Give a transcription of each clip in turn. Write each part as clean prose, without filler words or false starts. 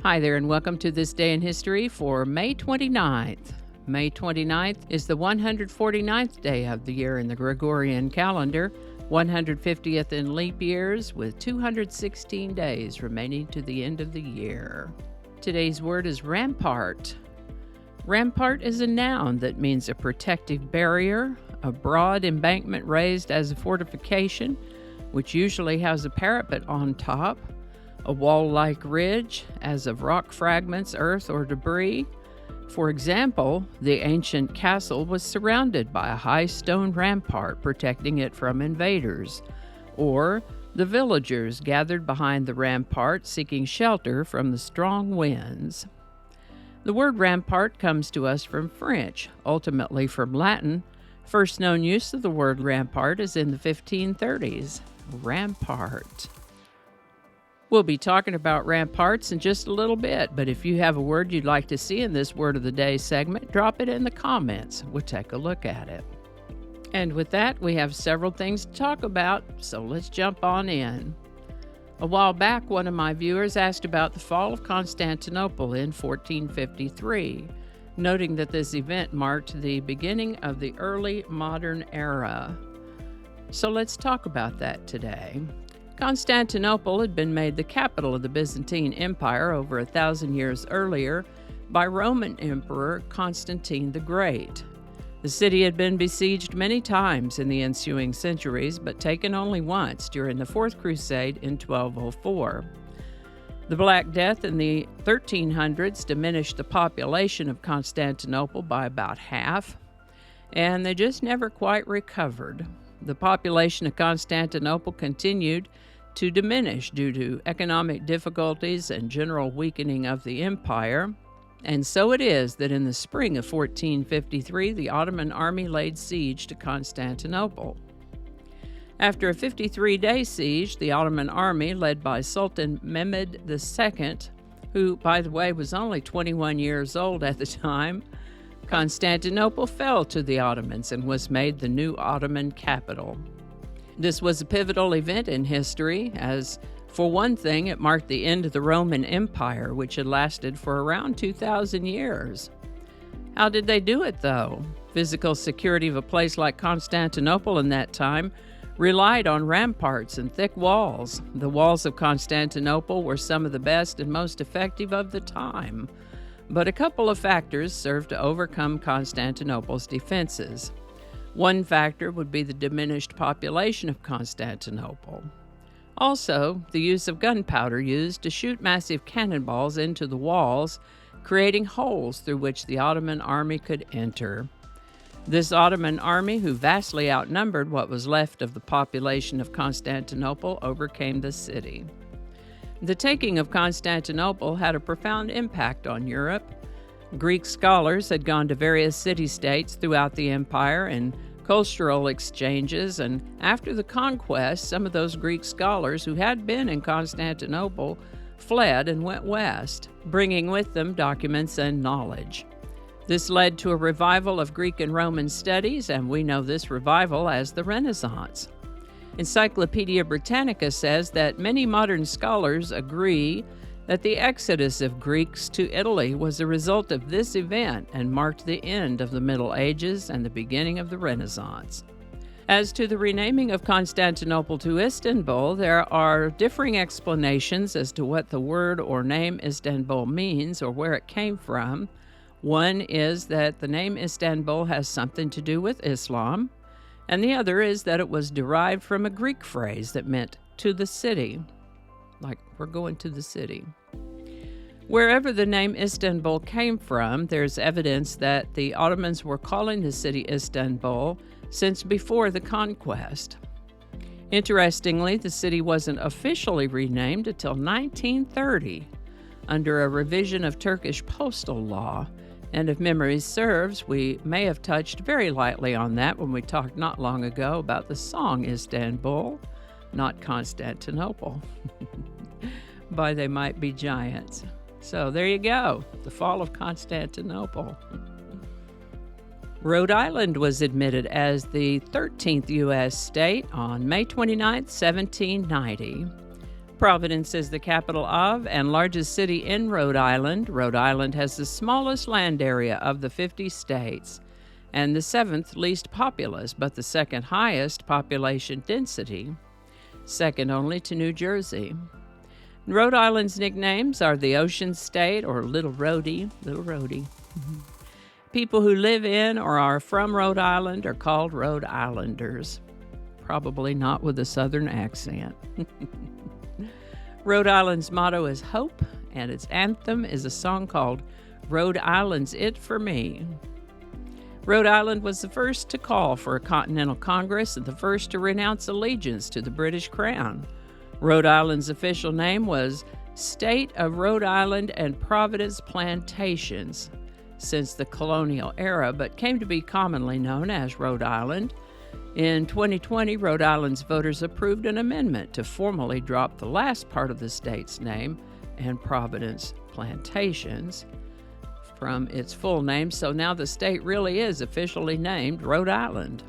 Hi there, and welcome to This Day in History for May 29th. May 29th is the 149th day of the year in the Gregorian calendar, 150th in leap years, with 216 days remaining to the end of the year. Today's word is rampart. Rampart is a noun that means a protective barrier, a broad embankment raised as a fortification, which usually has a parapet on top, a wall-like ridge, as of rock fragments, earth, or debris. For example, the ancient castle was surrounded by a high stone rampart protecting it from invaders, or the villagers gathered behind the rampart seeking shelter from the strong winds. The word rampart comes to us from French, ultimately from Latin. First known use of the word rampart is in the 1530s. Rampart. We'll be talking about ramparts in just a little bit, but if you have a word you'd like to see in this Word of the Day segment, drop it in the comments. We'll take a look at it. And with that, we have several things to talk about, so let's jump on in. A while back, one of my viewers asked about the fall of Constantinople in 1453, noting that this event marked the beginning of the early modern era. So let's talk about that today. Constantinople had been made the capital of the Byzantine Empire over 1,000 years earlier by Roman Emperor Constantine the Great. The city had been besieged many times in the ensuing centuries, but taken only once during the Fourth Crusade in 1204. The Black Death in the 1300s diminished the population of Constantinople by about half, and they just never quite recovered. The population of Constantinople continued to diminish due to economic difficulties and general weakening of the empire. And so it is that in the spring of 1453, the Ottoman army laid siege to Constantinople. After a 53-day siege, the Ottoman army, led by Sultan Mehmed II, who, by the way, was only 21 years old at the time, Constantinople fell to the Ottomans and was made the new Ottoman capital. This was a pivotal event in history, as, for one thing, it marked the end of the Roman Empire, which had lasted for around 2,000 years. How did they do it, though? Physical security of a place like Constantinople in that time relied on ramparts and thick walls. The walls of Constantinople were some of the best and most effective of the time. But a couple of factors served to overcome Constantinople's defenses. One factor would be the diminished population of Constantinople. Also, the use of gunpowder used to shoot massive cannonballs into the walls, creating holes through which the Ottoman army could enter. This Ottoman army, who vastly outnumbered what was left of the population of Constantinople, overcame the city. The taking of Constantinople had a profound impact on Europe. Greek scholars had gone to various city-states throughout the empire and cultural exchanges, and after the conquest, some of those Greek scholars who had been in Constantinople fled and went west, bringing with them documents and knowledge. This led to a revival of Greek and Roman studies, and we know this revival as the Renaissance. Encyclopedia Britannica says that many modern scholars agree that the exodus of Greeks to Italy was a result of this event and marked the end of the Middle Ages and the beginning of the Renaissance. As to the renaming of Constantinople to Istanbul, there are differing explanations as to what the word or name Istanbul means or where it came from. One is that the name Istanbul has something to do with Islam, and the other is that it was derived from a Greek phrase that meant to the city, like we're going to the city. Wherever the name Istanbul came from, there's evidence that the Ottomans were calling the city Istanbul since before the conquest. Interestingly, the city wasn't officially renamed until 1930 under a revision of Turkish postal law. And if memory serves, we may have touched very lightly on that when we talked not long ago about the song Istanbul, not Constantinople, by They Might Be Giants. So there you go, the fall of Constantinople. Rhode Island was admitted as the 13th U.S. state on May 29, 1790. Providence is the capital of and largest city in Rhode Island. Rhode Island has the smallest land area of the 50 states and the 7th least populous, but the 2nd highest population density, second only to New Jersey. Rhode Island's nicknames are the Ocean State or Little Rhodey. People who live in or are from Rhode Island are called Rhode Islanders, probably not with a southern accent. Rhode Island's motto is hope, and its anthem is a song called Rhode Island's It For Me. Rhode Island was the first to call for a Continental Congress and the first to renounce allegiance to the British Crown. Rhode Island's official name was State of Rhode Island and Providence Plantations since the colonial era, but came to be commonly known as Rhode Island. In 2020, Rhode Island's voters approved an amendment to formally drop the last part of the state's name and Providence Plantations from its full name, so now the state really is officially named Rhode Island.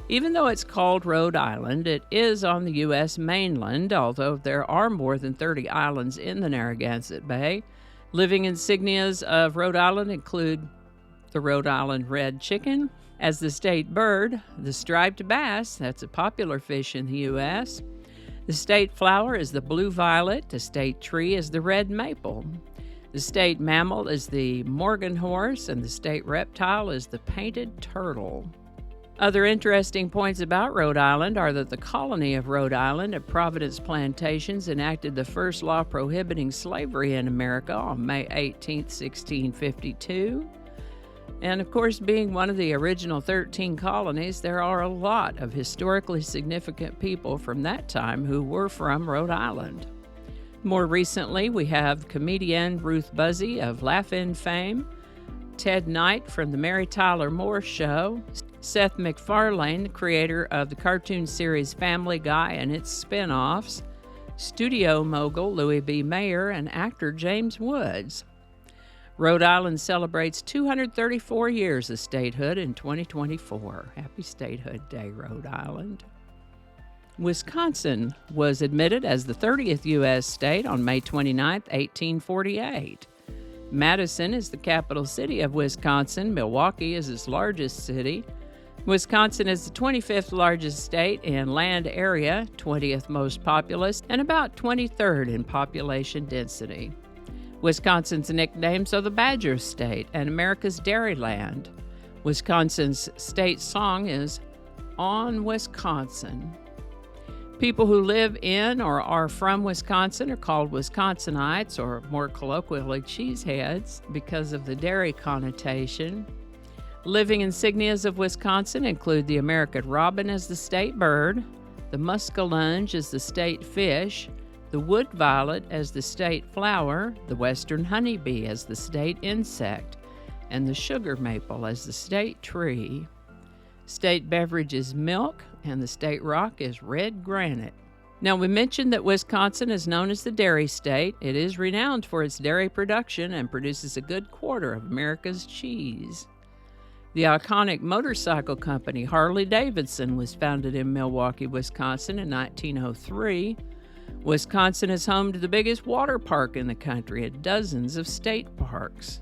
Even though it's called Rhode Island, it is on the U.S. mainland, although there are more than 30 islands in the Narragansett Bay. Living insignias of Rhode Island include the Rhode Island red chicken. As the state bird, the striped bass, that's a popular fish in the U.S. The state flower is the blue violet. The state tree is the red maple. The state mammal is the Morgan horse, and the state reptile is the painted turtle. Other interesting points about Rhode Island are that the colony of Rhode Island at Providence Plantations enacted the first law prohibiting slavery in America on May 18, 1652. And of course, being one of the original 13 colonies, there are a lot of historically significant people from that time who were from Rhode Island. More recently, we have comedian Ruth Buzzy of Laugh-In fame, Ted Knight from The Mary Tyler Moore Show, Seth MacFarlane, creator of the cartoon series Family Guy and its spin-offs, studio mogul Louis B. Mayer, and actor James Woods. Rhode Island celebrates 234 years of statehood in 2024. Happy Statehood Day, Rhode Island. Wisconsin was admitted as the 30th U.S. state on May 29, 1848. Madison is the capital city of Wisconsin. Milwaukee is its largest city. Wisconsin is the 25th largest state in land area, 20th most populous, and about 23rd in population density. Wisconsin's nicknames are the Badger State and America's Dairyland. Wisconsin's state song is On Wisconsin. People who live in or are from Wisconsin are called Wisconsinites, or more colloquially, cheeseheads, because of the dairy connotation. Living insignias of Wisconsin include the American robin as the state bird, the muskellunge as the state fish, the wood violet as the state flower, the western honeybee as the state insect, and the sugar maple as the state tree. State beverage is milk, and the state rock is red granite. Now, we mentioned that Wisconsin is known as the dairy state. It is renowned for its dairy production and produces a good quarter of America's cheese. The iconic motorcycle company Harley-Davidson was founded in Milwaukee, Wisconsin in 1903. Wisconsin is home to the biggest water park in the country and dozens of state parks.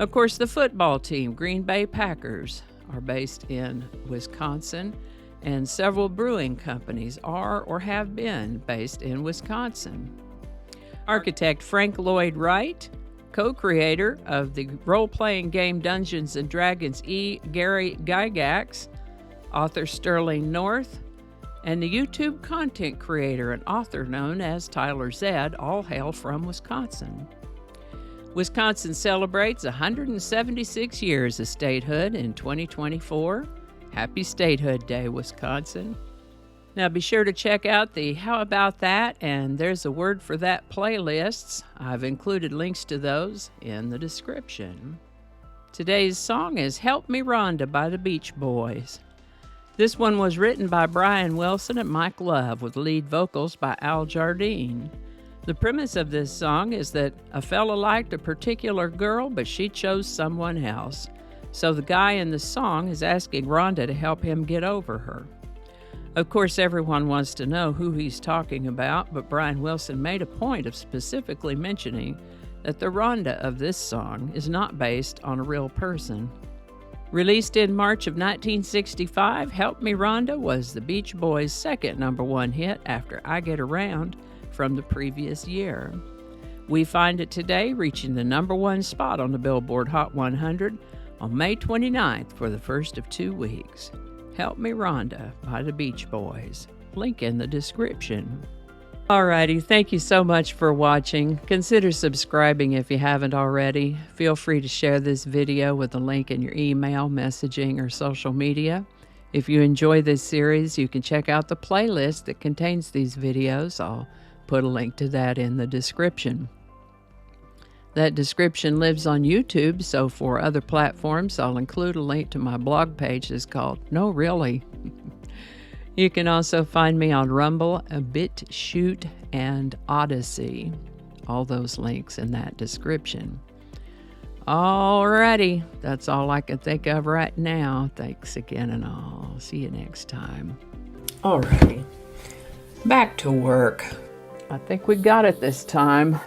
Of course, the football team, Green Bay Packers, are based in Wisconsin, and several brewing companies are or have been based in Wisconsin. Architect Frank Lloyd Wright, co-creator of the role-playing game Dungeons & Dragons E. Gary Gygax, author Sterling North, and the YouTube content creator and author known as Tyler Zed, all hail from Wisconsin. Wisconsin celebrates 176 years of statehood in 2024. Happy Statehood Day, Wisconsin. Now be sure to check out the How About That and There's a Word for That playlists. I've included links to those in the description. Today's song is Help Me Rhonda by the Beach Boys. This one was written by Brian Wilson and Mike Love with lead vocals by Al Jardine. The premise of this song is that a fella liked a particular girl, but she chose someone else. So the guy in the song is asking Rhonda to help him get over her. Of course, everyone wants to know who he's talking about, but Brian Wilson made a point of specifically mentioning that the Rhonda of this song is not based on a real person. Released in March of 1965, Help Me Rhonda was the Beach Boys' second #1 hit after I Get Around from the previous year. We find it today reaching the #1 spot on the Billboard Hot 100 on May 29th for the first of 2 weeks. Help Me Rhonda by the Beach Boys. Link in the description. Alrighty, thank you so much for watching. Consider subscribing if you haven't already. Feel free to share this video with a link in your email, messaging, or social media. If you enjoy this series, you can check out the playlist that contains these videos. I'll put a link to that in the description. That description lives on YouTube, so for other platforms, I'll include a link to my blog page that's called No Really. You can also find me on Rumble, BitChute, and Odyssey. All those links in that description. Alrighty, that's all I can think of right now. Thanks again, and I'll see you next time. Alrighty, back to work. I think we got it this time.